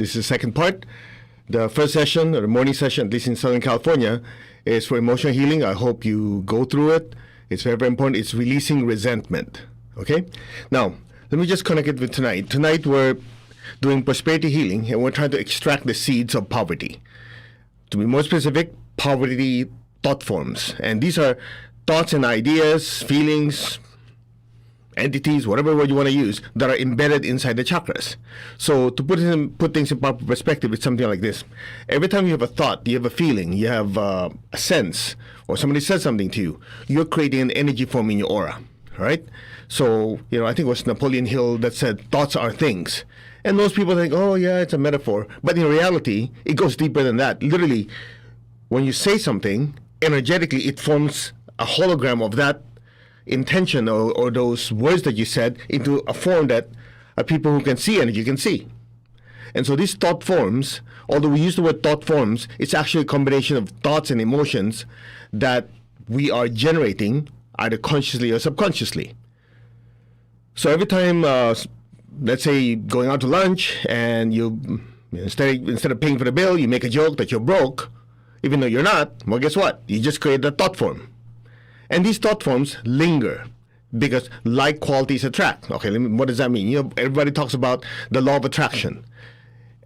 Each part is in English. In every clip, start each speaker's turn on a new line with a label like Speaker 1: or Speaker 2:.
Speaker 1: This is the second part. The first session, or the morning session, at least in Southern California, is for emotional healing. I hope you go through it. It's very, very important. It's releasing resentment. Okay? Now, let me just connect it with tonight. Tonight, we're doing prosperity healing, and we're trying to extract the seeds of poverty. To be more specific, poverty thought forms. And these are thoughts and ideas, feelings, entities, whatever word you want to use, that are embedded inside the chakras. So to put things in proper perspective, it's something like this. Every time you have a thought, you have a feeling, you have a sense, or somebody says something to you, you're creating an energy form in your aura, right? So, I think it was Napoleon Hill that said, thoughts are things. And most people think, oh yeah, it's a metaphor. But in reality, it goes deeper than that. Literally, when you say something, energetically, it forms a hologram of that intention or those words that you said into a form that people who can see energy can see. And so these thought forms, although we use the word thought forms, it's actually a combination of thoughts and emotions that we are generating either consciously or subconsciously. So every time, let's say going out to lunch and you instead of paying for the bill, you make a joke that you're broke, even though you're not, well, guess what? You just create a thought form. And these thought forms linger because like qualities attract. Okay, what does that mean? Everybody talks about the law of attraction.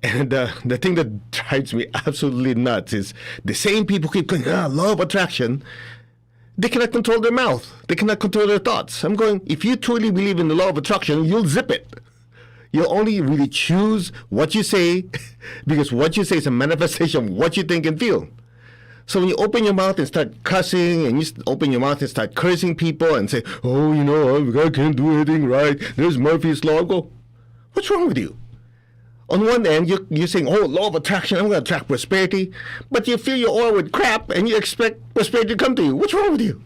Speaker 1: And the thing that drives me absolutely nuts is the same people keep going, law of attraction. They cannot control their mouth. They cannot control their thoughts. I'm going, if you truly believe in the law of attraction, you'll zip it. You'll only really choose what you say because what you say is a manifestation of what you think and feel. So when you open your mouth and start cussing, and you open your mouth and start cursing people and say, oh, I can't do anything right, there's Murphy's Law, I go, what's wrong with you? On one end, you're saying, oh, law of attraction, I'm going to attract prosperity, but you fill your aura with crap and you expect prosperity to come to you. What's wrong with you?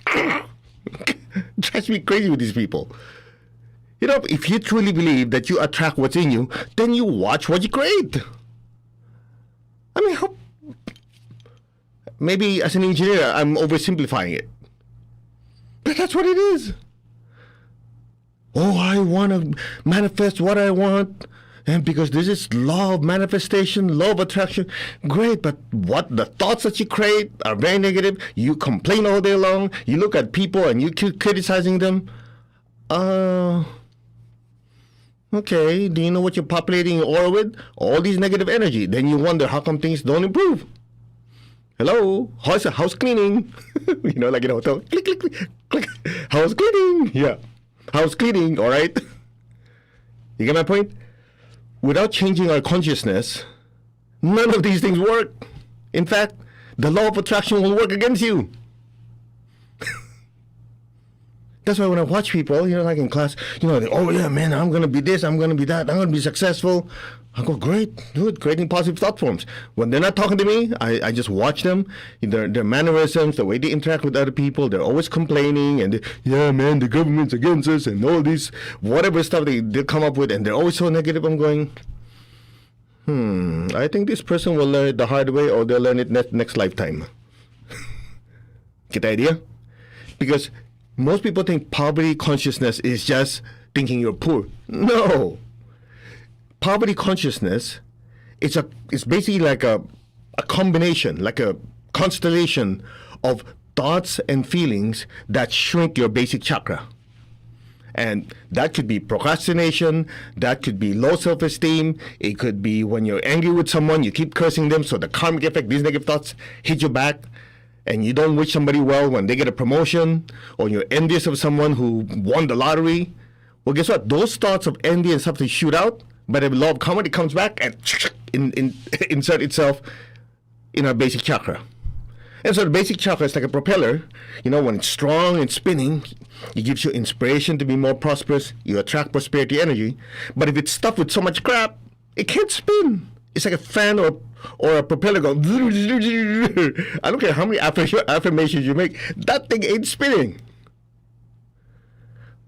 Speaker 1: It drives me crazy with these people. If you truly believe that you attract what's in you, then you watch what you create. I mean, maybe as an engineer, I'm oversimplifying it. But that's what it is. Oh, I want to manifest what I want. And because this is law of manifestation, law of attraction. Great, but what? The thoughts that you create are very negative. You complain all day long. You look at people and you keep criticizing them. Okay, do you know what you're populating your aura with? All these negative energy. Then you wonder how come things don't improve. Hello, house cleaning. Like in a hotel. Click, click, click, click. House cleaning. Yeah. House cleaning, all right? You get my point? Without changing our consciousness, none of these things work. In fact, the law of attraction will work against you. That's why when I watch people, like in class, they, oh yeah, man, I'm going to be this, I'm going to be that, I'm going to be successful. I go, great, good, creating positive thought forms. When they're not talking to me, I just watch them, their mannerisms, the way they interact with other people. They're always complaining and, yeah, man, the government's against us and all this, whatever stuff they come up with, and they're always so negative. I'm going, I think this person will learn it the hard way or they'll learn it next lifetime. Get the idea? Because most people think poverty consciousness is just thinking you're poor. No. Poverty consciousness, it's basically like a combination, like a constellation of thoughts and feelings that shrink your basic chakra. And that could be procrastination, that could be low self-esteem, it could be when you're angry with someone, you keep cursing them, so the karmic effect, these negative thoughts hit you back, and you don't wish somebody well when they get a promotion, or you're envious of someone who won the lottery. Well, guess what? Those thoughts of envy and stuff, they shoot out, but the law of karma, it comes back and insert itself in our basic chakra. And so the basic chakra is like a propeller. When it's strong and spinning, it gives you inspiration to be more prosperous. You attract prosperity energy. But if it's stuffed with so much crap, it can't spin. It's like a fan or a propeller going. I don't care how many affirmations you make. That thing ain't spinning.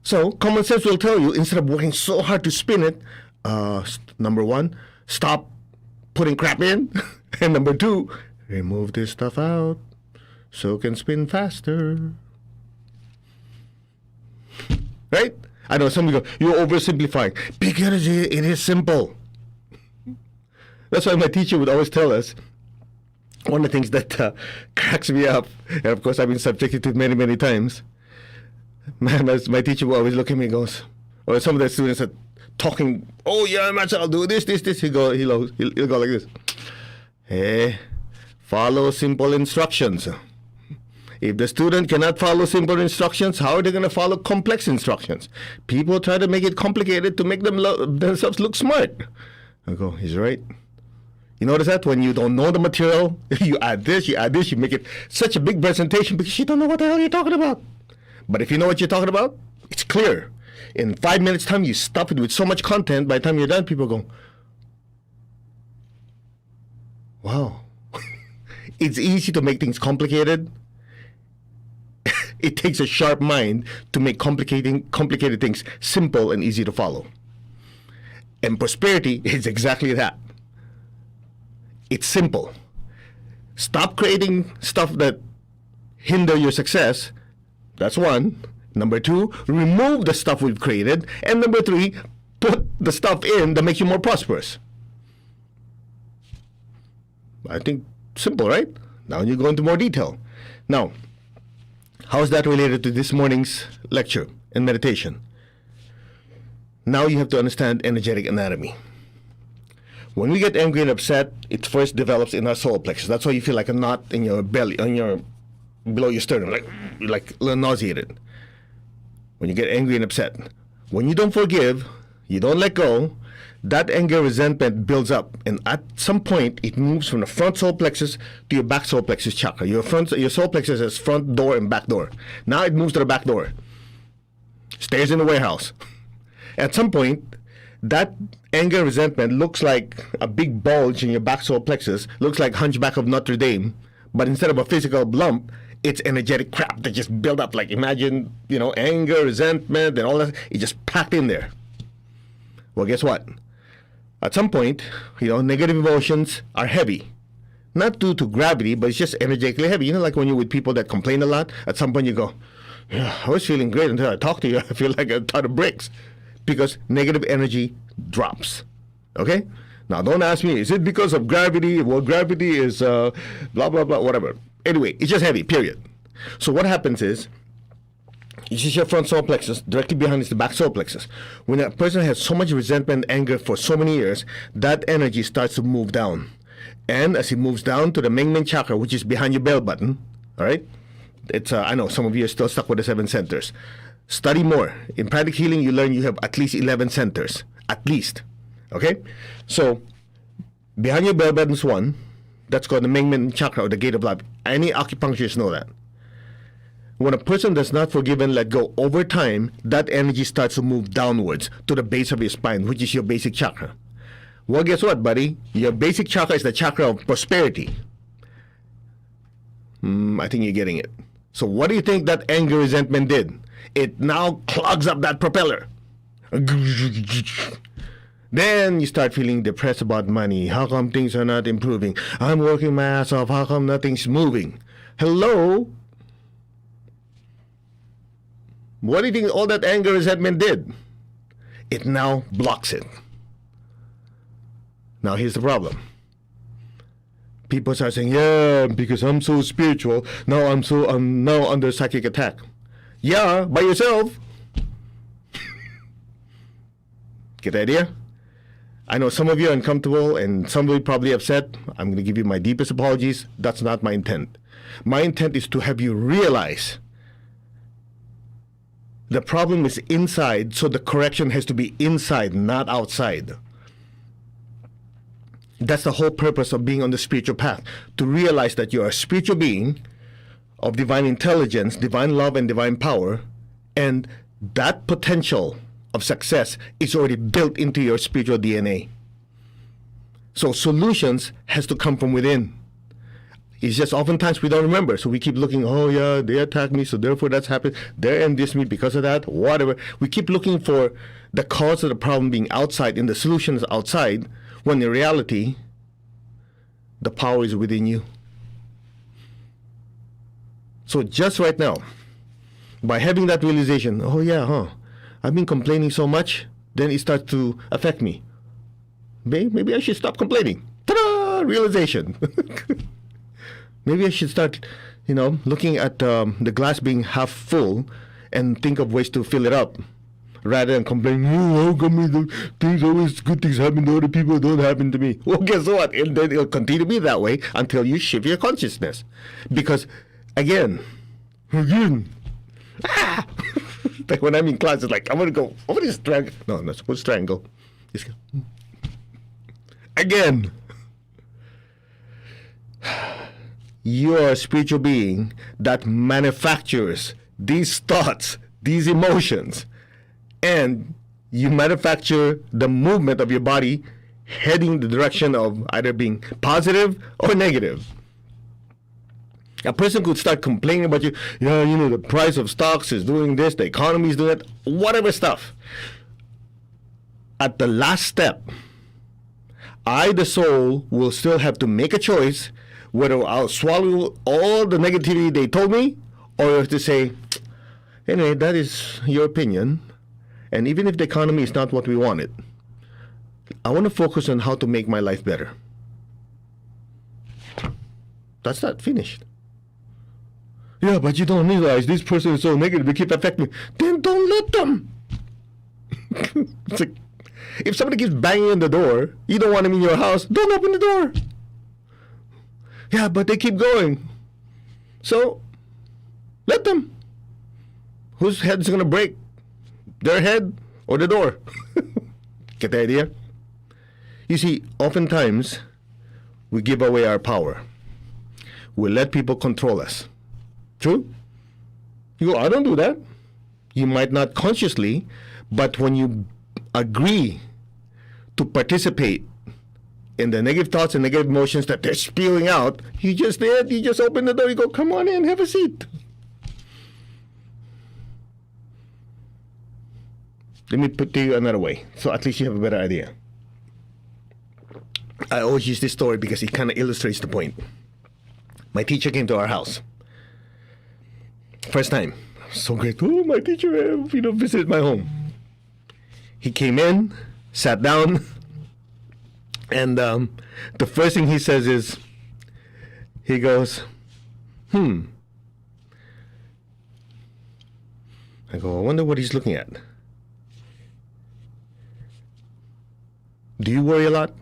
Speaker 1: So common sense will tell you, instead of working so hard to spin it, number one, stop putting crap in. And number two, remove this stuff out so it can spin faster. Right? I know some people go, you're oversimplifying. Because it is simple. That's why my teacher would always tell us, one of the things that cracks me up, and of course I've been subjected to it many, many times. My teacher will always look at me and goes, or some of the students are talking, oh yeah, master, I'll do this. He'll go like this. Hey, follow simple instructions. If the student cannot follow simple instructions, how are they going to follow complex instructions? People try to make it complicated to make themselves look smart. I go, he's right. You notice that when you don't know the material, you add this, you make it such a big presentation because you don't know what the hell you're talking about. But if you know what you're talking about, it's clear. In 5 minutes' time, you stuff it with so much content, by the time you're done, people go, wow. It's easy to make things complicated. It takes a sharp mind to make complicated things simple and easy to follow. And prosperity is exactly that. It's simple. Stop creating stuff that hinder your success. That's one. Number two, remove the stuff we've created. And number three, put the stuff in that makes you more prosperous. I think simple, right? Now you go into more detail. Now, how is that related to this morning's lecture and meditation? Now you have to understand energetic anatomy. When we get angry and upset, it first develops in our solar plexus. That's why you feel like a knot in your belly, below your sternum, like a little nauseated. When you get angry and upset. When you don't forgive, you don't let go, that anger, resentment builds up. And at some point, it moves from the front solar plexus to your back solar plexus chakra. Your solar plexus has front door and back door. Now it moves to the back door. Stays in the warehouse. At some point, that anger, resentment looks like a big bulge in your back solar plexus, looks like Hunchback of Notre Dame, but instead of a physical lump, it's energetic crap that just build up. Like imagine, anger, resentment, and all that. It just packed in there. Well, guess what? At some point, negative emotions are heavy. Not due to gravity, but it's just energetically heavy. Like when you're with people that complain a lot, at some point you go, yeah, I was feeling great until I talked to you. I feel like a ton of bricks. Because negative energy drops. Okay? Now, don't ask me, is it because of gravity? Well, gravity is blah, blah, blah, whatever. Anyway, it's just heavy, period. So what happens is, this is your front solar plexus. Directly behind is the back solar plexus. When a person has so much resentment, anger for so many years, that energy starts to move down. And as it moves down to the Ming chakra, which is behind your bell button, all right? It's I know some of you are still stuck with the 7 centers. Study more. In pranic healing, you learn you have at least 11 centers. At least. Okay? So, behind your bell button is one. That's called the Ming chakra, or the gate of life. Any acupuncturists know that. When a person does not forgive and let go, over time, that energy starts to move downwards to the base of your spine, which is your basic chakra. Well, guess what, buddy? Your basic chakra is the chakra of prosperity. I think you're getting it. So what do you think that anger, resentment did? It now clogs up that propeller. Then you start feeling depressed about money. How come things are not improving? I'm working my ass off. How come nothing's moving? Hello? What do you think all that anger, resentment did? It now blocks it. Now here's the problem. People start saying, yeah, because I'm so spiritual, now I'm now under psychic attack. Yeah, by yourself. Get the idea? I know some of you are uncomfortable and some of you are probably upset. I'm going to give you my deepest apologies. That's not my intent. My intent is to have you realize the problem is inside, so the correction has to be inside, not outside. That's the whole purpose of being on the spiritual path, to realize that you're a spiritual being of divine intelligence, divine love, and divine power, and that potential of success is already built into your spiritual DNA. So solutions has to come from within. It's just oftentimes we don't remember, so we keep looking, oh yeah, they attacked me, so therefore that's happened. They envious me because of that, whatever. We keep looking for the cause of the problem being outside and the solution is outside, when in reality, the power is within you. So just right now, by having that realization, oh yeah, I've been complaining so much, then it starts to affect me. Maybe I should stop complaining. realization. Maybe I should start, looking at the glass being half full and think of ways to fill it up rather than complaining, how come good things happen to other people, don't happen to me. Well, guess what? And then it'll continue to be that way until you shift your consciousness. Because, again, like when I'm in class, it's like, I'm going to strangle. No, I'm not supposed to strangle. Just go. Again. You are a spiritual being that manufactures these thoughts, these emotions, and you manufacture the movement of your body heading the direction of either being positive or negative. A person could start complaining about you, the price of stocks is doing this, the economy is doing that, whatever stuff. At the last step, I, the soul, will still have to make a choice whether I'll swallow all the negativity they told me or to say, anyway, that is your opinion. And even if the economy is not what we wanted, I want to focus on how to make my life better. That's not finished. Yeah, but you don't realize this person is so negative, they keep affecting me. Then don't let them. It's like, if somebody keeps banging on the door, you don't want them in your house, don't open the door. Yeah, but they keep going. So, let them. Whose head's going to break? Their head or the door? Get the idea? You see, oftentimes, we give away our power. We let people control us. True? You go, I don't do that. You might not consciously, but when you agree to participate in the negative thoughts and negative emotions that they're spewing out, you just open the door, you go, come on in, have a seat. Let me put to you another way, so at least you have a better idea. I always use this story because it kind of illustrates the point. My teacher came to our house. First time. So great. Oh, my teacher, visited my home. He came in, sat down, and the first thing he says is, he goes, I go, I wonder what he's looking at. Do you worry a lot?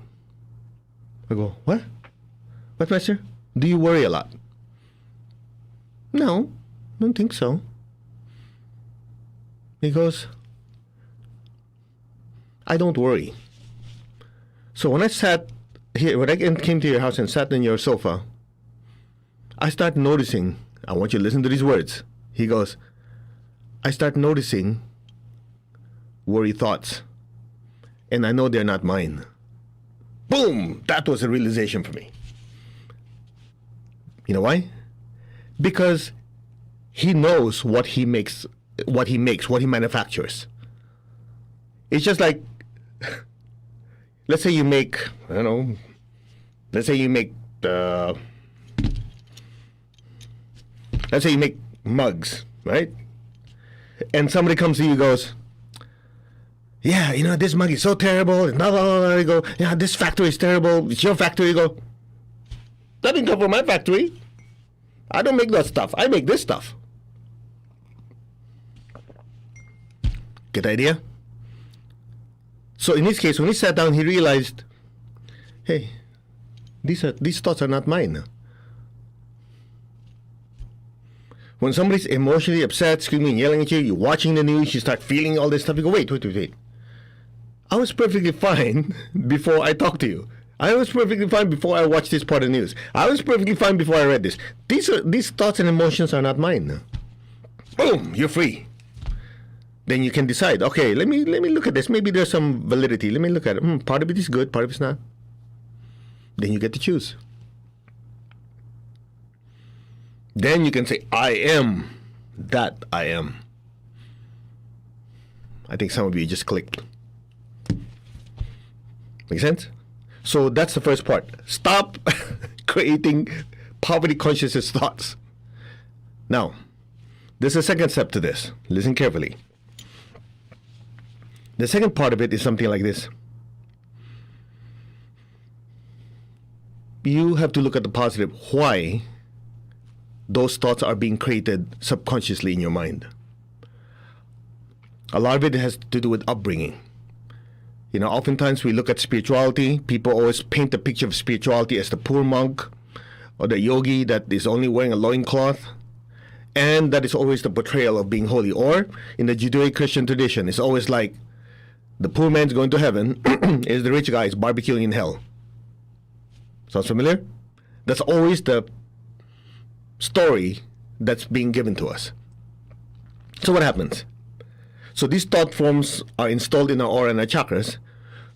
Speaker 1: I go, what? What, master? Do you worry a lot? No, I don't think so. He goes, I don't worry. So when I sat here, when I came to your house and sat on your sofa, I start noticing, I want you to listen to these words. He goes, I start noticing worry thoughts. And I know they're not mine. Boom! That was a realization for me. You know why? Because he knows what he makes, what he manufactures. It's just like, let's say you make, let's say you make mugs, right? And somebody comes to you and goes, yeah, this mug is so terrible. And blah, blah, blah, blah. You go, yeah, this factory is terrible. It's your factory. You go, that didn't come from my factory. I don't make that stuff. I make this stuff. Get the idea? So in this case, when he sat down, he realized, hey, these thoughts are not mine. When somebody's emotionally upset, screaming, yelling at you, you're watching the news, you start feeling all this stuff, you go, wait. I was perfectly fine before I talked to you. I was perfectly fine before I watched this part of the news. I was perfectly fine before I read this. These thoughts and emotions are not mine. Boom, you're free. Then you can decide, okay, let me look at this. Maybe there's some validity. Let me look at it. Part of it is good, part of it's not. Then you get to choose. Then you can say, I am that I am. I think some of you just clicked. Make sense? So that's the first part. Stop creating poverty consciousness thoughts. Now, there's a second step to this. Listen carefully. The second part of it is something like this. you have to look at the positive. Why those thoughts are being created subconsciously in your mind. A lot of it has to do with upbringing. You know, oftentimes we look at spirituality. People always paint a picture of spirituality as the poor monk or the yogi that is only wearing a loincloth. And that is always the portrayal of being holy. Or in the Judeo-Christian tradition, it's always like the poor man's going to heaven is the rich guy is barbecuing in hell. Sounds familiar? That's always the story that's being given to us. So what happens? So these thought forms are installed in our aura and our chakras.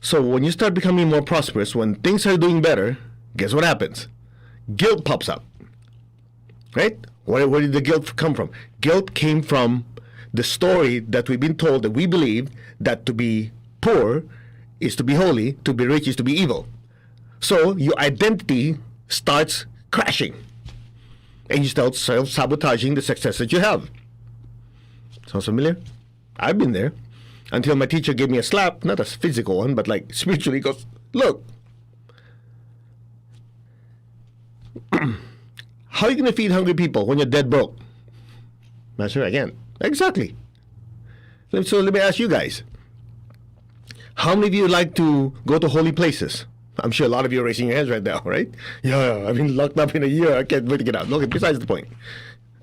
Speaker 1: So when you start becoming more prosperous, when things are doing better, guess what happens? Guilt pops up. Right? Where did the guilt come from? Guilt came from the story that we've been told, that we believe that to be poor is to be holy, to be rich is to be evil. So your identity starts crashing. And you start self-sabotaging the success that you have. Sounds familiar? I've been there. Until my teacher gave me a slap, not a physical one, but like spiritually, goes, look, how are you going to feed hungry people when you're dead broke? Not sure, again. Exactly. So let me ask you guys. How many of you like to go to holy places? I'm sure a lot of you are raising your hands right now, right? Yeah, I've been locked up in a year. I can't wait to get out. Okay, besides the point.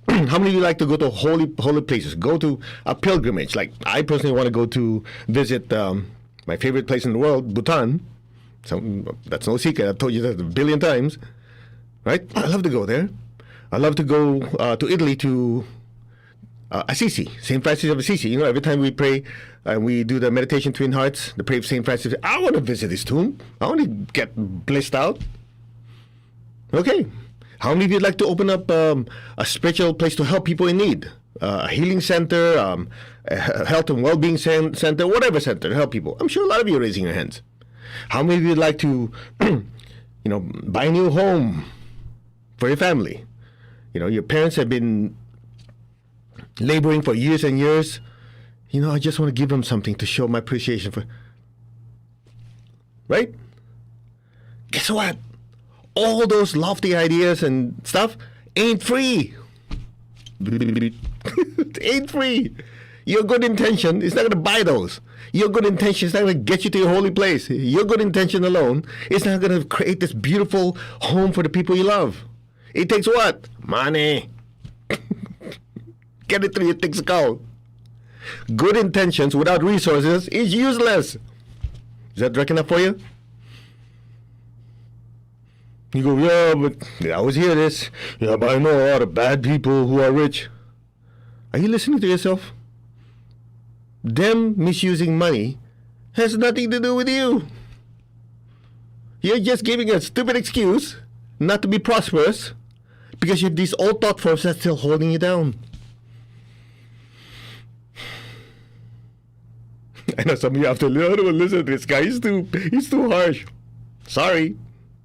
Speaker 1: How many of you like to go to holy places? Go to a pilgrimage. Like, I personally want to go to visit my favorite place in the world, Bhutan. So that's no secret. I've told you that a billion times. Right? I love to go there. I love to go to Italy to Assisi, St. Francis of Assisi. You know, every time we pray and we do the meditation Twin Hearts, the prayer of St. Francis, I want to visit his tomb. I want to get blissed out. Okay. How many of you would like to open up a spiritual place to help people in need? A healing center, a health and well-being center, whatever center to help people. I'm sure a lot of you are raising your hands. How many of you would like to, buy a new home for your family? You know, your parents have been laboring for years and years. You know, I just want to give them something to show my appreciation for. Right? Guess what? All those lofty ideas and stuff ain't free. It ain't free. Your good intention is not going to buy those. Your good intention is not going to get you to your holy place. Your good intention alone is not going to create this beautiful home for the people you love. It takes what? Money. Get it through your thick skull. Good intentions without resources is useless. Is that working up for you? You go, yeah, but I always hear this. Yeah, but I know a lot of bad people who are rich. Are you listening to yourself? Them misusing money has nothing to do with you. You're just giving a stupid excuse not to be prosperous because you have these old thought forms that's still holding you down. I know some of you have to listen to this guy. He's too harsh. Sorry.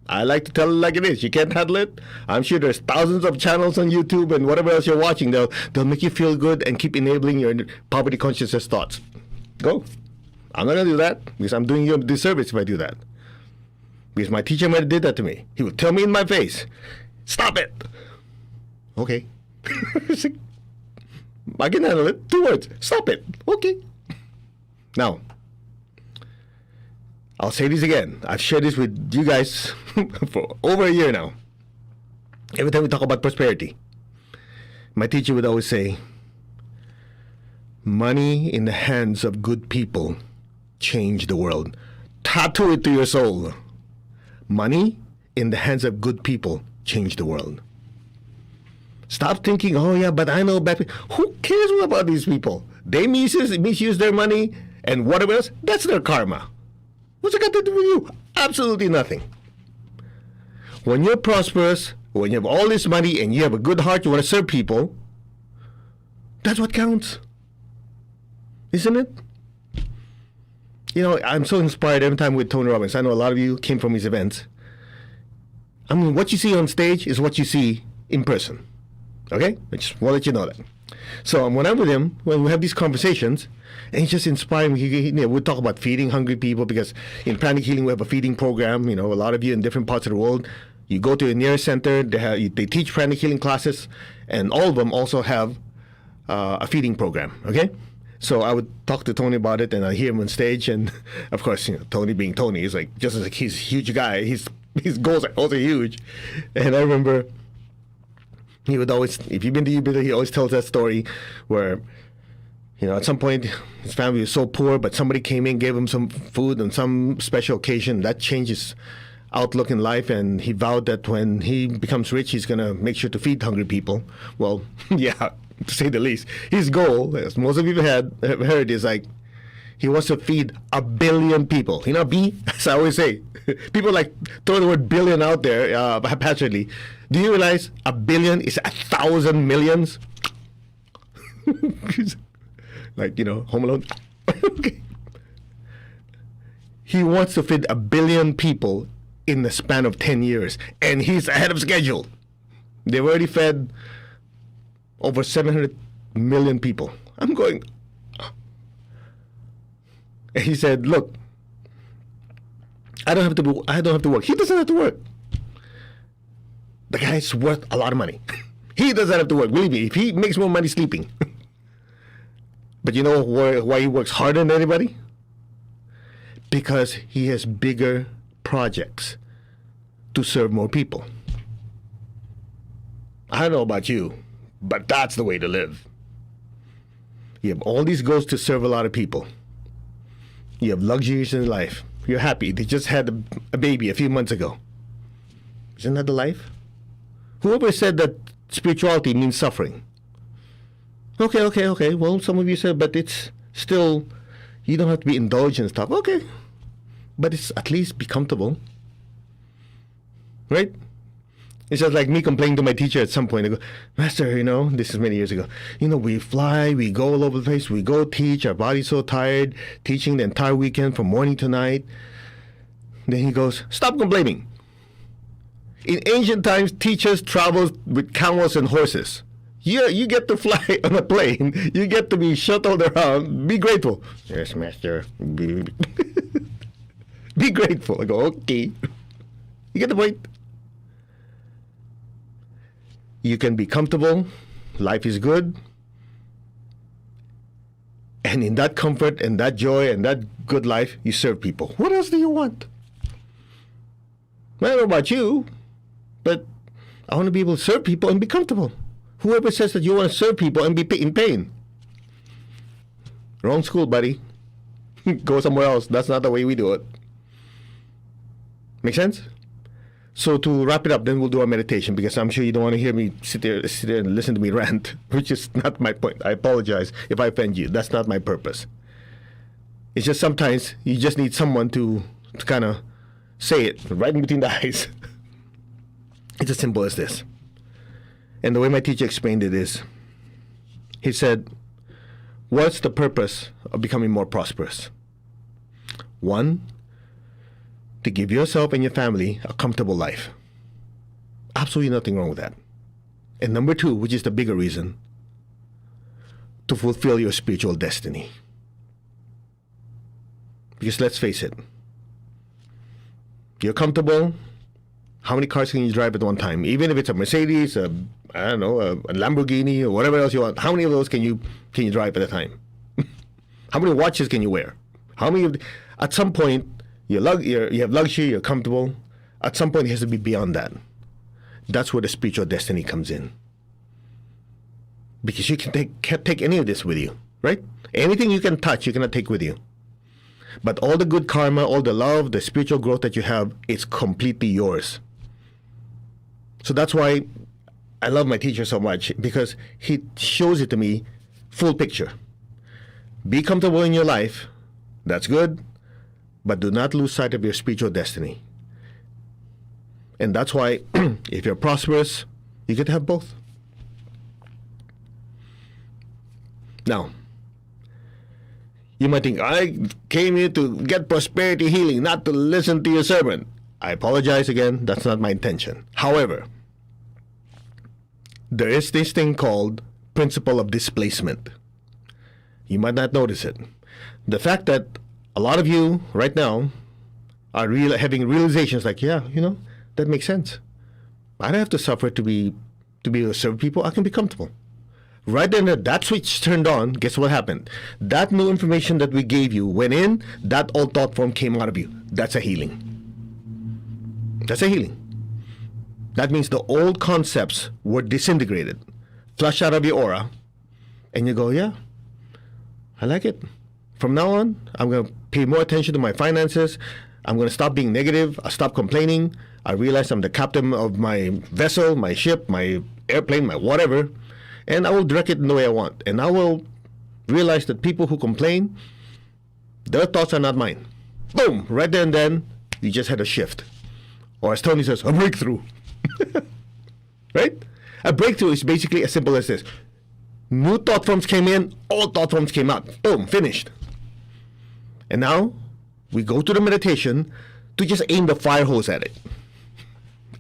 Speaker 1: I like to tell it like it is. You can't handle it? I'm sure there's thousands of channels on YouTube and whatever else you're watching. They'll make you feel good and keep enabling your poverty consciousness thoughts. Go. I'm not going to do that because I'm doing you a disservice if I do that. Because my teacher might have did that to me. He would tell me in my face, stop it. Okay. I can handle it. 2 words. Stop it. Okay. Now, I'll say this again. I've shared this with you guys for over a year now. Every time we talk about prosperity, my teacher would always say, money in the hands of good people change the world. Tattoo it to your soul. Money in the hands of good people change the world. Stop thinking, oh yeah, but I know bad people. Who cares about these people? They misuse their money and whatever else, that's their karma. What's it got to do with you? Absolutely nothing. When you're prosperous, when you have all this money and you have a good heart, you want to serve people, that's what counts. Isn't it? You know, I'm so inspired every time with Tony Robbins. I know a lot of you came from his events. I mean, what you see on stage is what you see in person. Okay? I just want to let you know that. So when I'm with him, when we have these conversations, and he's just inspiring me. We talk about feeding hungry people because in Pranic Healing we have a feeding program. You know, a lot of you in different parts of the world, You go to the nearest center, they teach pranic healing classes, and all of them also have a feeding program, okay? So I would talk to Tony about it, and I hear him on stage, and of course, Tony being Tony, he's like, just as he's a huge guy, his goals are also huge. And I remember he would always, if you've been to UBITA, he always tells that story where, at some point, his family was so poor, but somebody came in, gave him some food on some special occasion. That changed his outlook in life, and he vowed that when he becomes rich, he's going to make sure to feed hungry people. Well, yeah, to say the least. His goal, as most of you have heard, is like, he wants to feed 1 billion people. B, as I always say. People like throw the word billion out there haphazardly. Do you realize 1 billion is 1,000 millions? Like, Home Alone. Okay. He wants to feed 1 billion people in the span of 10 years. And he's ahead of schedule. They've already fed over 700 million people. I'm going... And he said, look, I don't have to work. He doesn't have to work. The guy's worth a lot of money. He doesn't have to work. Believe me, if he makes more money sleeping. But you know why he works harder than anybody? Because he has bigger projects to serve more people. I don't know about you, but that's the way to live. You have all these goals to serve a lot of people. You have luxuries in life. You're happy. They just had a baby a few months ago. Isn't that the life? Whoever said that spirituality means suffering? Okay. Well, some of you said, but it's still, you don't have to be indulgent and stuff. Okay. But it's at least be comfortable. Right? It's just like me complaining to my teacher at some point. I go, Master, this is many years ago. We fly, we go all over the place, we go teach, our body's so tired, teaching the entire weekend from morning to night. Then he goes, stop complaining. In ancient times, teachers traveled with camels and horses. You get to fly on a plane. You get to be shuttled around. Be grateful. Yes, Master. Be grateful. I go, okay. You get the point? You can be comfortable. Life is good. And in that comfort and that joy and that good life, you serve people. What else do you want? I don't know about you, but I want to be able to serve people and be comfortable. Whoever says that you want to serve people and be in pain, wrong school, buddy. Go somewhere else. That's not the way we do it. Make sense? So to wrap it up, then we'll do our meditation, because I'm sure you don't want to hear me sit there and listen to me rant, which is not my point. I apologize if I offend you. That's not my purpose. It's just sometimes you just need someone to kind of say it right in between the eyes. It's as simple as this. And the way my teacher explained it is, he said, what's the purpose of becoming more prosperous? 1, to give yourself and your family a comfortable life. Absolutely nothing wrong with that. And number 2, which is the bigger reason, to fulfill your spiritual destiny. Because let's face it, you're comfortable. How many cars can you drive at one time? Even if it's a Mercedes, a Lamborghini, or whatever else you want, how many of those can you drive at a time? How many watches can you wear? At some point, you have luxury, you're comfortable. At some point, it has to be beyond that. That's where the spiritual destiny comes in. Because you can't take any of this with you, right? Anything you can touch, you cannot take with you. But all the good karma, all the love, the spiritual growth that you have, is completely yours. So that's why I love my teacher so much, because he shows it to me full picture. Be comfortable in your life. That's good. But do not lose sight of your spiritual destiny. And that's why, if you're prosperous, you get to have both. Now, you might think, I came here to get prosperity healing, not to listen to your sermon. I apologize again. That's not my intention. However, there is this thing called principle of displacement. You might not notice it. The fact that a lot of you right now are having realizations like, yeah, that makes sense. I don't have to suffer to be able to serve people. I can be comfortable. Right then, that switch turned on. Guess what happened? That new information that we gave you went in. That old thought form came out of you. That's a healing. That's a healing. That means the old concepts were disintegrated, flushed out of your aura, and you go, yeah, I like it. From now on, I'm going to pay more attention to my finances. I'm going to stop being negative. I'll stop complaining. I realize I'm the captain of my vessel, my ship, my airplane, my whatever, and I will direct it in the way I want. And I will realize that people who complain, their thoughts are not mine. Boom! Right there and then, you just had a shift. Or as Tony says, a breakthrough. Right? A breakthrough is basically as simple as this. New thought forms came in, old thought forms came out. Boom, finished. And now, we go to the meditation to just aim the fire hose at it.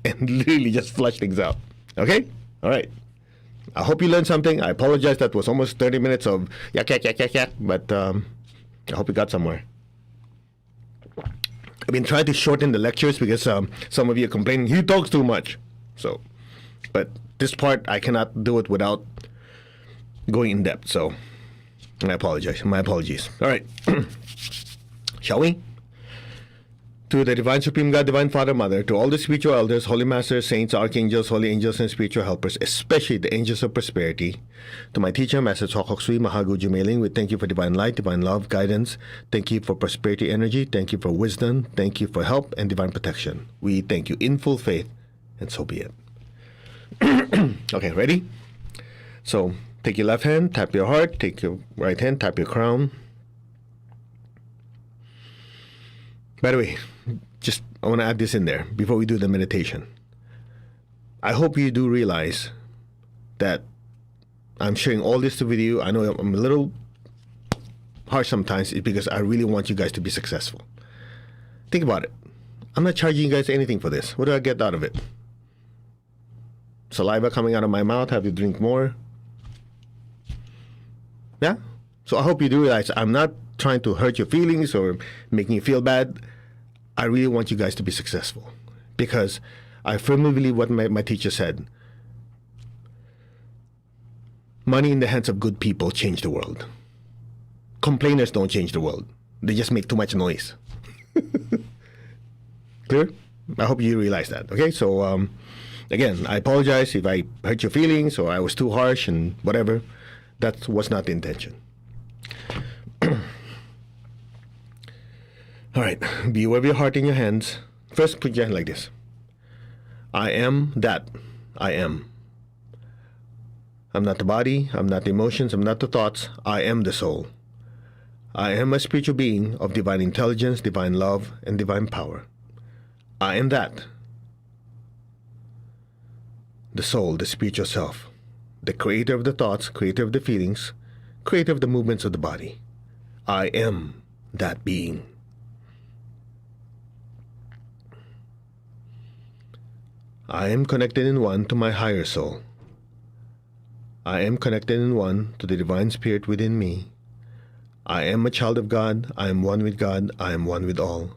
Speaker 1: And literally just flush things out. Okay? All right. I hope you learned something. I apologize, that was almost 30 minutes of yak, but I hope you got somewhere. I've been trying to shorten the lectures because some of you are complaining, he talks too much. So, but this part, I cannot do it without going in depth. So, I apologize. My apologies. All right. Shall we? To the Divine Supreme God, Divine Father, Mother, to all the spiritual elders, holy masters, saints, archangels, holy angels, and spiritual helpers, especially the angels of prosperity, to my teacher, Master Chokok Sui Mahagu Jumeling, we thank you for divine light, divine love, guidance. Thank you for prosperity energy. Thank you for wisdom. Thank you for help and divine protection. We thank you in full faith, and so be it. Okay, ready? So, take your left hand, tap your heart. Take your right hand, tap your crown. By the way, just I want to add this in there before we do the meditation. I hope you do realize that I'm sharing all this with you. I know I'm a little harsh sometimes. It's because I really want you guys to be successful. Think about it. I'm not charging you guys anything for this. What do I get out of it? Saliva coming out of my mouth, have you drink more? Yeah? So I hope you do realize I'm not trying to hurt your feelings or making you feel bad. I really want you guys to be successful because I firmly believe what my teacher said. Money in the hands of good people change the world. Complainers don't change the world. They just make too much noise. Clear? I hope you realize that. Okay, so again, I apologize if I hurt your feelings or I was too harsh and whatever. That was not the intention. All right, be aware of your heart in your hands. First, put your hand like this. I am that I am. I'm not the body, I'm not the emotions, I'm not the thoughts. I am the soul. I am a spiritual being of divine intelligence, divine love, and divine power. I am that. The soul, the spiritual self, the creator of the thoughts, creator of the feelings, creator of the movements of the body. I am that being. I am connected in one to my higher soul. I am connected in one to the divine spirit within me. I am a child of God. I am one with God. I am one with all.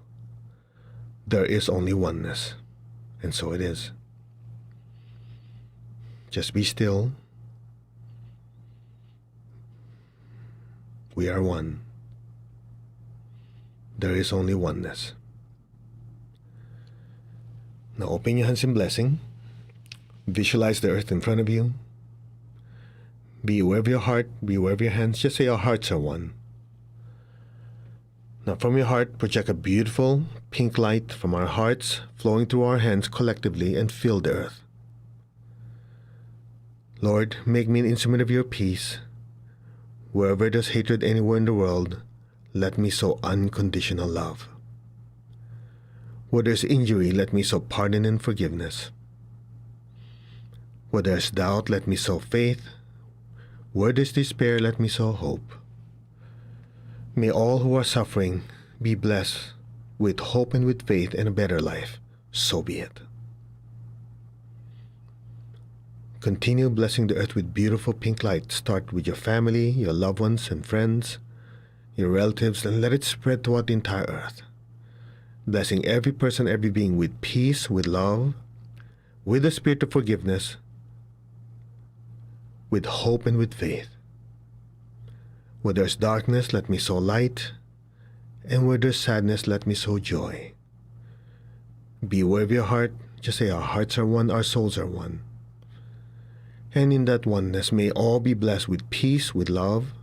Speaker 1: There is only oneness, and so it is. Just be still. We are one. There is only oneness. Now open your hands in blessing. Visualize the earth in front of you. Be aware of your heart. Be aware of your hands. Just say our hearts are one. Now from your heart, project a beautiful pink light from our hearts flowing through our hands collectively and fill the earth. Lord, make me an instrument of your peace. Wherever there's hatred anywhere in the world, let me sow unconditional love. Where there's injury, let me sow pardon and forgiveness. Where there's doubt, let me sow faith. Where there's despair, let me sow hope. May all who are suffering be blessed with hope and with faith and a better life. So be it. Continue blessing the earth with beautiful pink light. Start with your family, your loved ones and friends, your relatives, and let it spread throughout the entire earth. Blessing every person, every being with peace, with love, with the spirit of forgiveness, with hope and with faith. Where there's darkness, let me sow light, and where there's sadness, let me sow joy. Be aware of your heart. Just say, our hearts are one, our souls are one. And in that oneness, may all be blessed with peace, with love,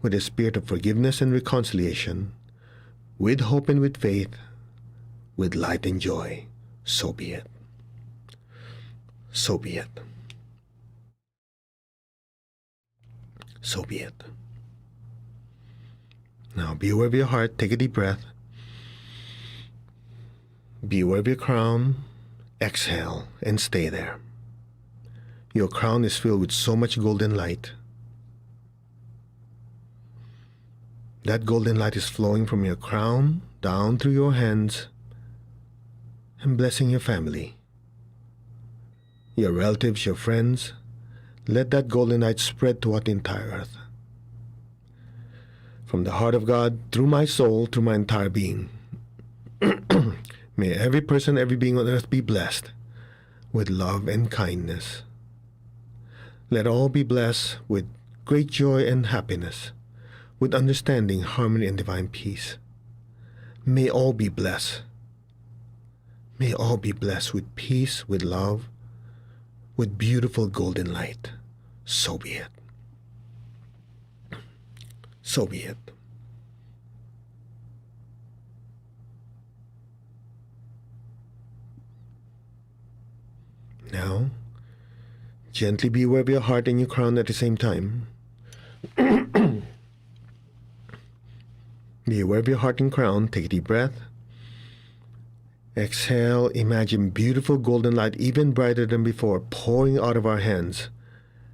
Speaker 1: with a spirit of forgiveness and reconciliation, with hope and with faith, with light and joy. So be it. So be it. So be it. Now be aware of your heart. Take a deep breath. Be aware of your crown. Exhale and stay there. Your crown is filled with so much golden light. That golden light is flowing from your crown down through your hands and blessing your family, your relatives, your friends. Let that golden light spread throughout the entire earth. From the heart of God, through my soul, through my entire being. May every person, every being on earth be blessed with love and kindness. Let all be blessed with great joy and happiness, with understanding, harmony, and divine peace. May all be blessed. May all be blessed with peace, with love, with beautiful golden light. So be it. So be it. Now, gently be aware of your heart and your crown at the same time. Be aware of your heart and crown. Take a deep breath. Exhale. Imagine beautiful golden light, even brighter than before, pouring out of our hands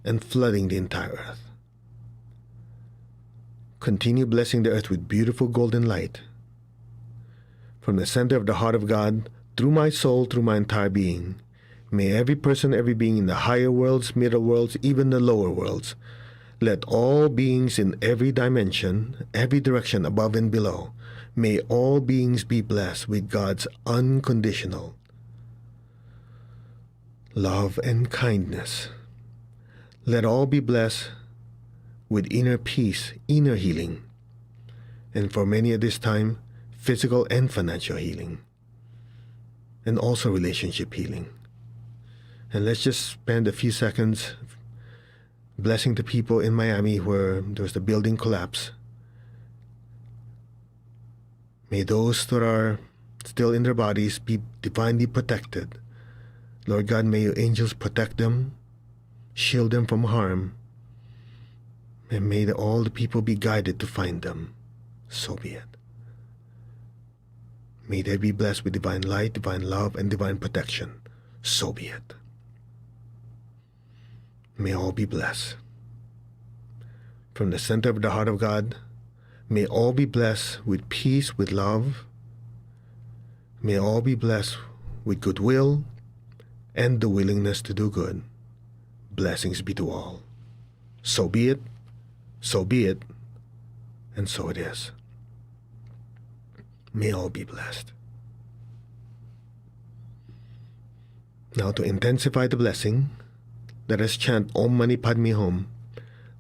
Speaker 1: and flooding the entire earth. Continue blessing the earth with beautiful golden light. From the center of the heart of God, through my soul, through my entire being, may every person, every being in the higher worlds, middle worlds, even the lower worlds, let all beings in every dimension, every direction, above and below, may all beings be blessed with God's unconditional love and kindness. Let all be blessed with inner peace, inner healing, and for many at this time, physical and financial healing, and also relationship healing. And let's just spend a few seconds blessing the people in Miami where there was the building collapse. May those that are still in their bodies be divinely protected. Lord God, may your angels protect them, shield them from harm, and may all the people be guided to find them. So be it. May they be blessed with divine light, divine love, and divine protection. So be it. May all be blessed. From the center of the heart of God, may all be blessed with peace, with love. May all be blessed with goodwill and the willingness to do good. Blessings be to all. So be it, and so it is. May all be blessed. Now to intensify the blessing, let us chant Om Mani Padme Hum,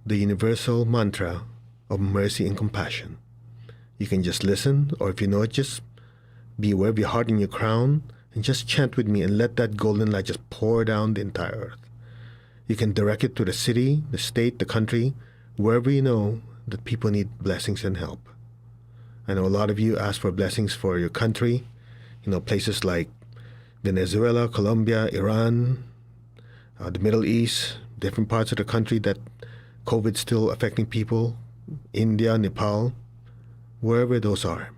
Speaker 1: the universal mantra of mercy and compassion. You can just listen, or if you know it, just be aware of your heart and your crown, and just chant with me and let that golden light just pour down the entire earth. You can direct it to the city, the state, the country, wherever you know that people need blessings and help. I know a lot of you ask for blessings for your country, places like Venezuela, Colombia, Iran, the Middle East, different parts of the country that COVID's still affecting people, India, Nepal, wherever those are.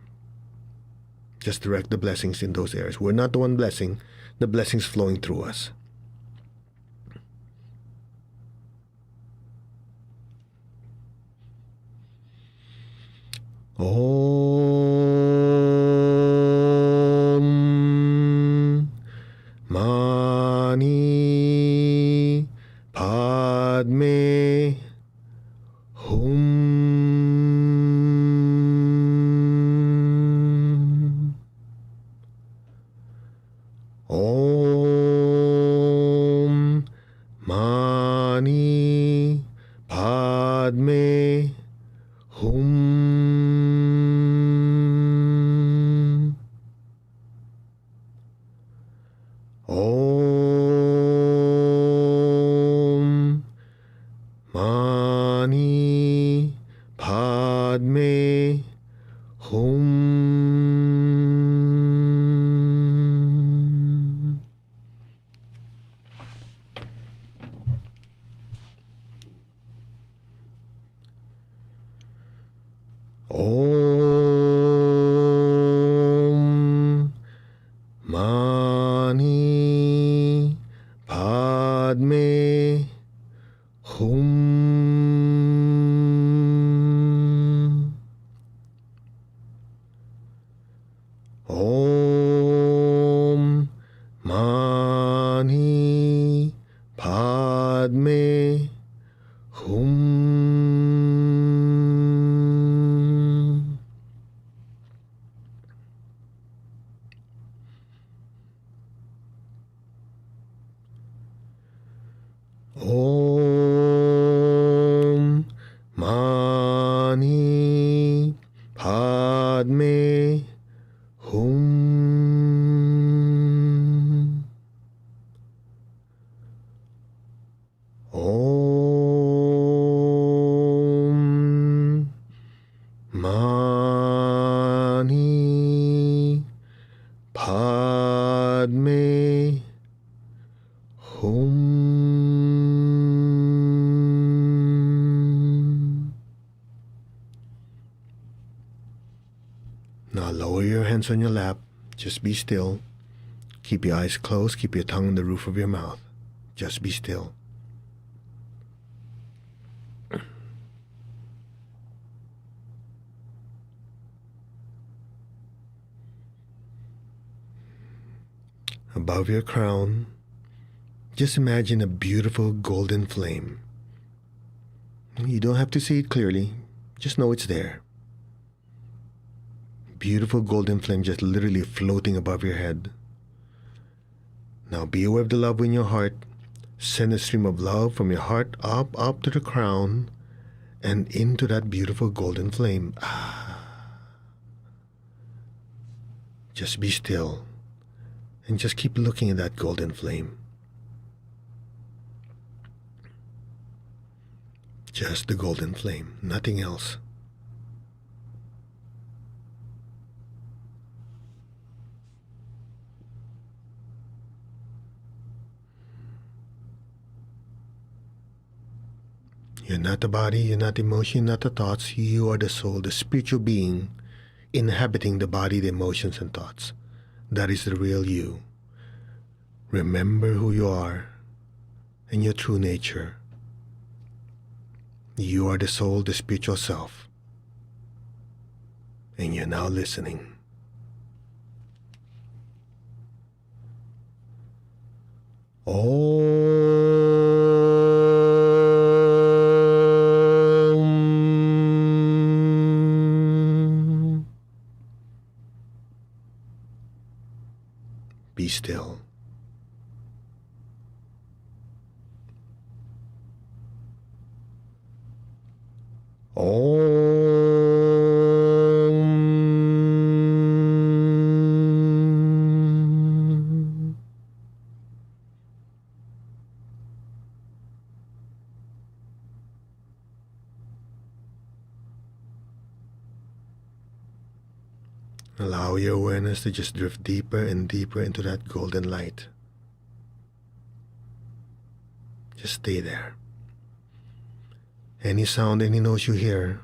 Speaker 1: Just direct the blessings in those areas. We're not the one blessing, the blessings flowing through us. Om Mani Padme Hum. Om Mani Padme Hum. Om Mani Padme Hum. Om Mani Padme Hum. Om Mani Padme Hum. Om Mani Padme Hum. Om Mani Padme Hum. Now lower your hands on your lap. Just be still. Keep your eyes closed. Keep your tongue on the roof of your mouth. Just be still. Above your crown, just imagine a beautiful golden flame. You don't have to see it clearly. Just know it's there. Beautiful golden flame just literally floating above your head. Now be aware of the love in your heart. Send a stream of love from your heart up to the crown and into that beautiful golden flame. Just be still and just keep looking at that golden flame. Just the golden flame, nothing else. You're not the body, you're not the emotion, you're not the thoughts. You are the soul, the spiritual being inhabiting the body, the emotions, and thoughts. That is the real you. Remember who you are and your true nature. You are the soul, the spiritual self. And you're now listening. Om. Be still. Om. Allow your awareness to just drift deeper and deeper into that golden light. Just stay there. Any sound, any noise you hear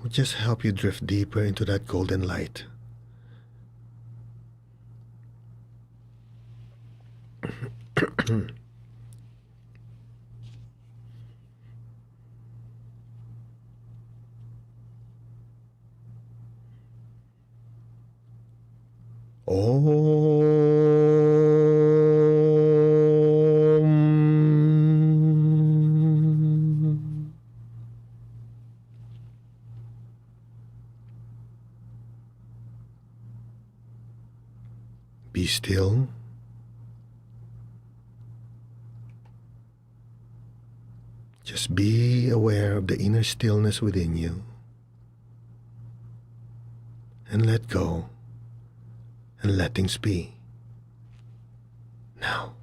Speaker 1: will just help you drift deeper into that golden light. Om. Be still Just be aware of the inner stillness within you. And let go. And let things be. Now.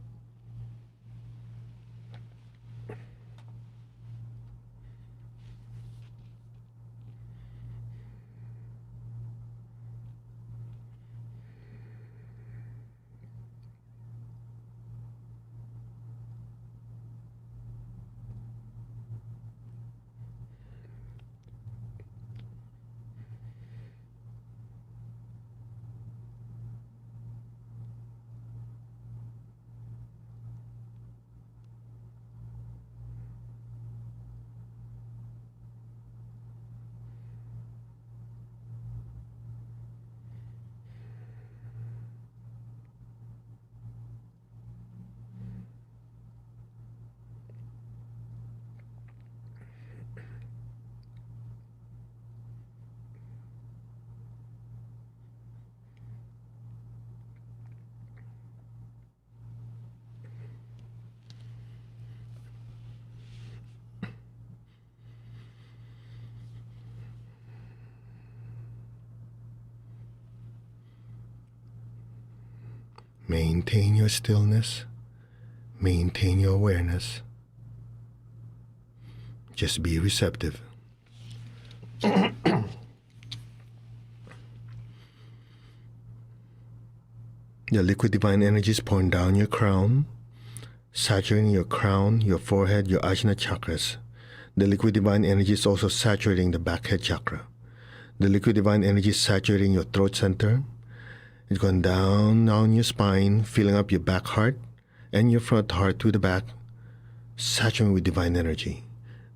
Speaker 1: Maintain your stillness. Maintain your awareness. Just be receptive. The liquid divine energy is pouring down your crown, saturating your crown, your forehead, your ajna chakras. The liquid divine energy is also saturating the back head chakra. The liquid divine energy is saturating your throat center. It's going down your spine, filling up your back heart and your front heart to the back, saturating with divine energy.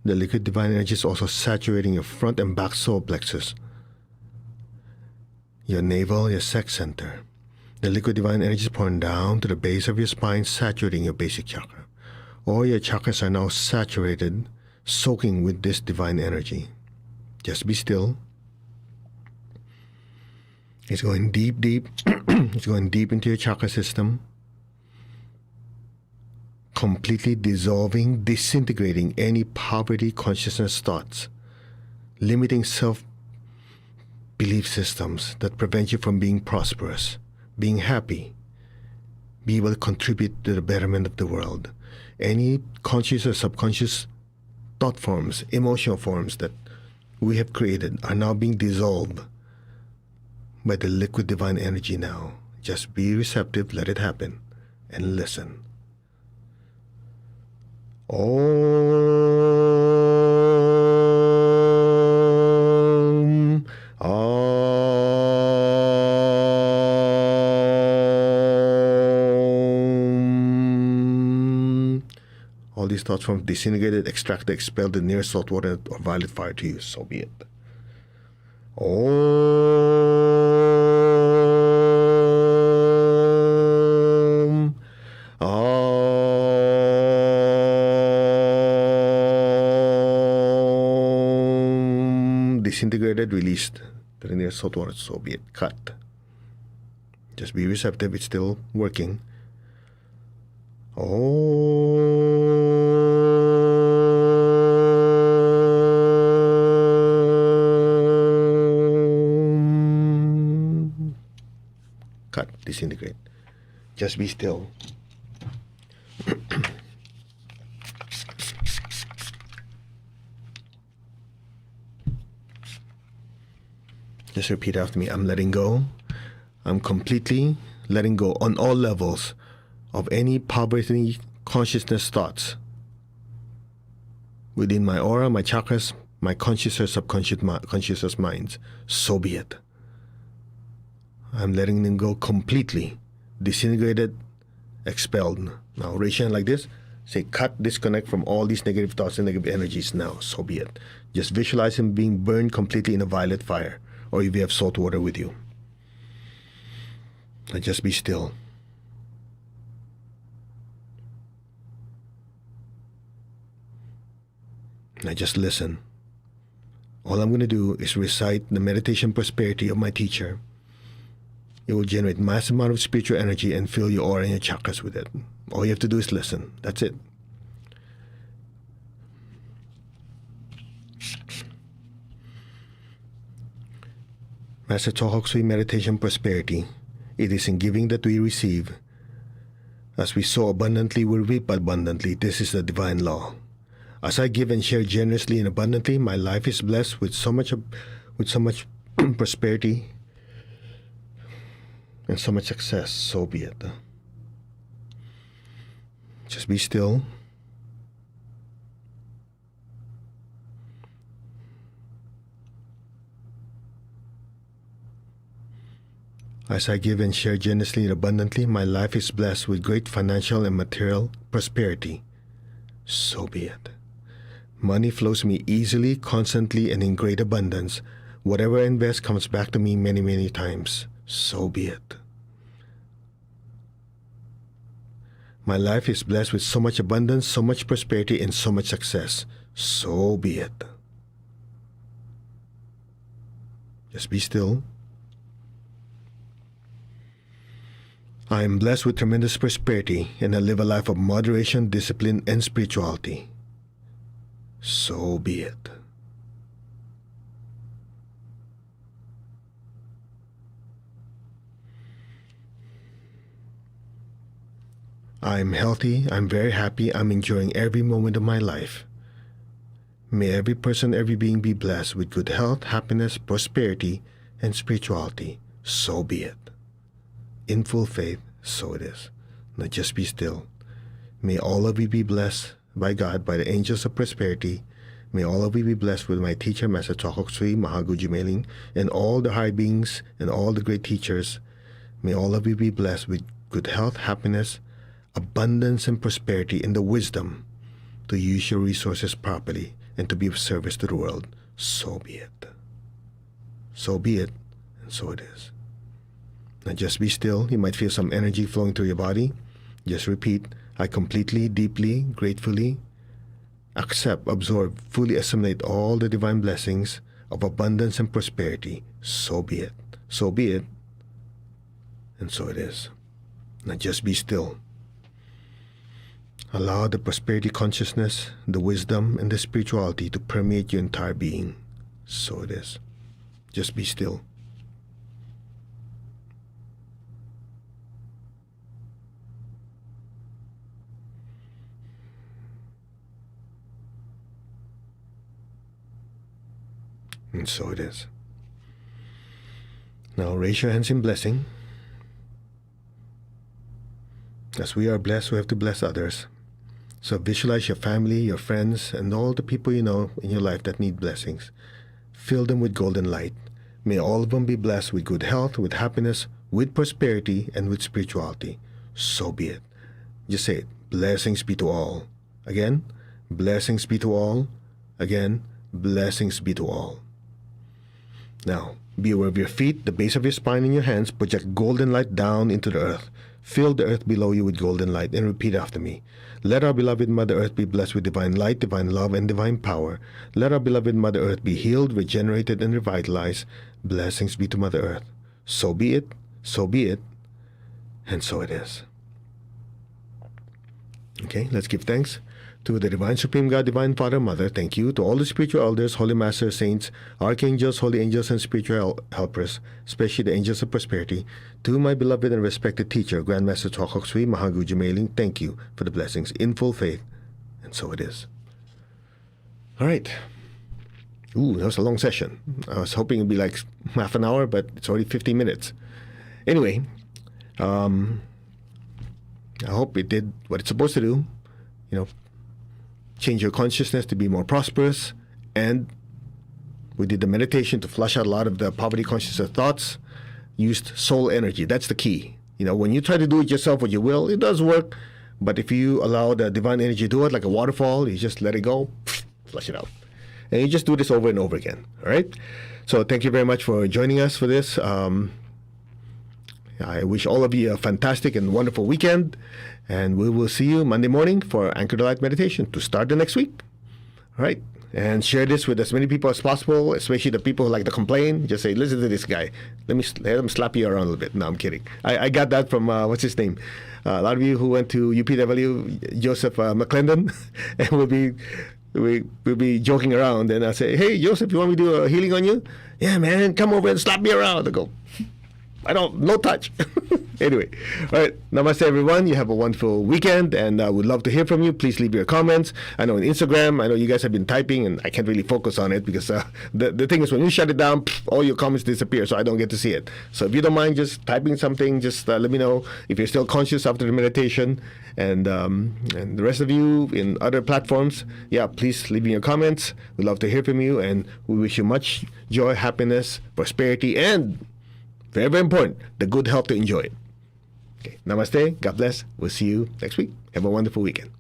Speaker 1: The liquid divine energy is also saturating your front and back solar plexus, your navel, your sex center. The liquid divine energy is pouring down to the base of your spine, saturating your basic chakra. All your chakras are now saturated, soaking with this divine energy. Just be still. It's going deep, deep. It's going deep into your chakra system, completely dissolving, disintegrating any poverty consciousness thoughts, limiting self-belief systems that prevent you from being prosperous, being happy, be able to contribute to the betterment of the world. Any conscious or subconscious thought forms, emotional forms that we have created are now being dissolved by the liquid divine energy now. Just be receptive, let it happen, and listen. Om. Om. All these thoughts from disintegrated, extracted, expelled in near salt water or violet fire to you, so be it. Om. Om. Disintegrated, released to the near salt water, so be it. Cut. Just be receptive, it's still working. Cut, disintegrate. Just be still. Just repeat after me. I'm letting go. I'm completely letting go on all levels of any poverty consciousness thoughts within my aura, my chakras, my conscious or subconscious minds. So be it. I'm letting them go completely, disintegrated, expelled. Now raise your hand like this. Say, cut, disconnect from all these negative thoughts and negative energies now. So be it. Just visualize him being burned completely in a violet fire, or if you have salt water with you. And just be still. Now just listen. All I'm going to do is recite the meditation prosperity of my teacher. It will generate massive amount of spiritual energy and fill your aura and your chakras with it. All you have to do is listen. That's it. Master Choa Kok Sui Meditation Prosperity. It is in giving that we receive. As we sow abundantly, we reap abundantly. This is the divine law. As I give and share generously and abundantly, my life is blessed with so much prosperity and so much success. So be it. Just be still. As I give and share generously and abundantly, my life is blessed with great financial and material prosperity. So be it. Money flows me easily, constantly, and in great abundance. Whatever I invest comes back to me many, many times. So be it. My life is blessed with so much abundance, so much prosperity, and so much success. So be it. Just be still. I am blessed with tremendous prosperity, and I live a life of moderation, discipline, and spirituality. So be it. I'm healthy, I'm very happy, I'm enjoying every moment of my life. May every person, every being be blessed with good health, happiness, prosperity, and spirituality. So be it. In full faith, so it is. Now just be still. May all of you be blessed by God, by the angels of prosperity. May all of you be blessed with my teacher, Master Choa Kok Sui, Mahagu Jumeling, and all the high beings and all the great teachers. May all of you be blessed with good health, happiness, abundance, and prosperity, and the wisdom to use your resources properly and to be of service to the world. So be it. So be it, and so it is. Now just be still. You might feel some energy flowing through your body. Just repeat, I completely, deeply, gratefully accept, absorb, fully assimilate all the divine blessings of abundance and prosperity. So be it. So be it. And so it is. Now just be still. Allow the prosperity consciousness, the wisdom, and the spirituality to permeate your entire being. So it is. Just be still. And so it is. Now raise your hands in blessing. As we are blessed, we have to bless others. So visualize your family, your friends, and all the people you know in your life that need blessings. Fill them with golden light. May all of them be blessed with good health, with happiness, with prosperity, and with spirituality. So be it. Just say it. Blessings be to all. Again, blessings be to all. Again, blessings be to all. Now, be aware of your feet, the base of your spine, and your hands. Project golden light down into the earth. Fill the earth below you with golden light, and repeat after me. Let our beloved Mother Earth be blessed with divine light, divine love, and divine power. Let our beloved Mother Earth be healed, regenerated, and revitalized. Blessings be to Mother Earth. So be it, and so it is. Okay, let's give thanks to the Divine Supreme God, Divine Father, Mother. Thank you to all the spiritual elders, holy masters, saints, archangels, holy angels, and spiritual helpers, especially the angels of prosperity. To my beloved and respected teacher, Grandmaster Choa Kok Sui, Mahagu Jumeling, thank you for the blessings in full faith, and so it is. All right. Ooh, that was a long session. I was hoping it'd be like half an hour, but it's already 50 minutes. Anyway, I hope it did what it's supposed to do. Change your consciousness to be more prosperous, and we did the meditation to flush out a lot of the poverty consciousness thoughts. Used soul energy. That's the key. When you try to do it yourself with your will, it does work, but if you allow the divine energy to do it like a waterfall, you just let it go, flush it out, and you just do this over and over again. All right. So thank you very much for joining us for this. I wish all of you a fantastic and wonderful weekend, and we will see you Monday morning for Anchor the Light meditation to start the next week. All right, and share this with as many people as possible, especially the people who like to complain. Just say, listen to this guy. Let him slap you around a little bit. No, I'm kidding. I got that from, what's his name? A lot of you who went to UPW, Joseph McClendon, and we'll be joking around, and I'll say, hey, Joseph, you want me to do a healing on you? yeah, man, come over and slap me around. I go, no touch. Anyway, all right. Namaste, everyone. You have a wonderful weekend, and I would love to hear from you. Please leave your comments. I know on Instagram, I know you guys have been typing, and I can't really focus on it because the thing is when you shut it down, all your comments disappear, so I don't get to see it. So if you don't mind just typing something, just let me know if you're still conscious after the meditation. And the rest of you in other platforms, yeah, please leave me your comments. We'd love to hear from you, and we wish you much joy, happiness, prosperity, and very, very important, the good health to enjoy it. Okay. Namaste. God bless. We'll see you next week. Have a wonderful weekend.